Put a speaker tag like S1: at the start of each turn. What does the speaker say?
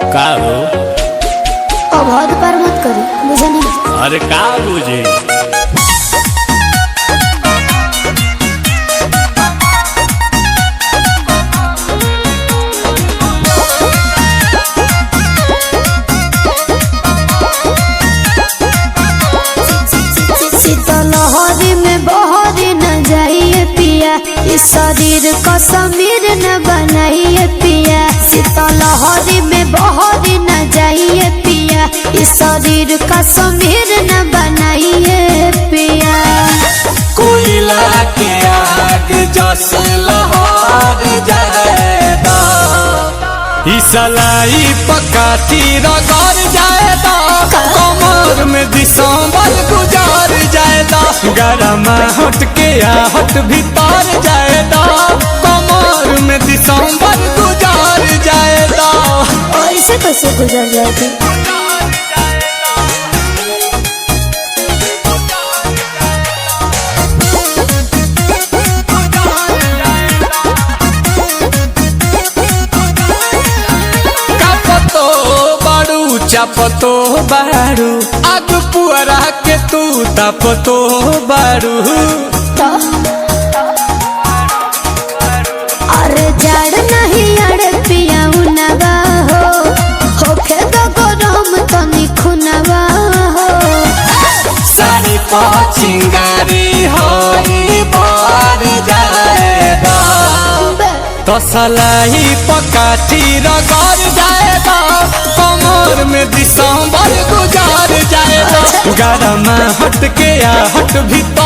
S1: का हो?
S2: अब हद पार मत करी, मुझे नहीं।
S1: अरे का बुझे?
S2: शीतलहरी में बहरी न जाइए पिया, इस शरीर का समीर न बनाइए पिया। शीतलहरी में बहरी न जाइए पिया, इस शरीर का समीर न बनाइए पिया।
S3: कोयला के आग जस लहर जाएगा,
S1: सलाई पकाठी रगड़ जाएगा, कमर में दिसंबर गुजार जाएगा। गरम हट के आहट भीतर जाएगा, कमर में दिसंबर गुजार जाएगा।
S2: ऐसे कैसे गुजर जाएगी?
S1: चापतो बारू आग पुअरा के तू तापतो बारू।
S2: अरे जड़ नहीं अड़े पिया नवा हो, होखे तो गरम तनी खुनवा हो।
S3: सारी पचिंगारी होई बार जाएगा,
S1: तो सलाई पकाठी रगड़ जाएगा, कमर में दिसंबर गुजार जाएगा। गरम हट के आहट भीतर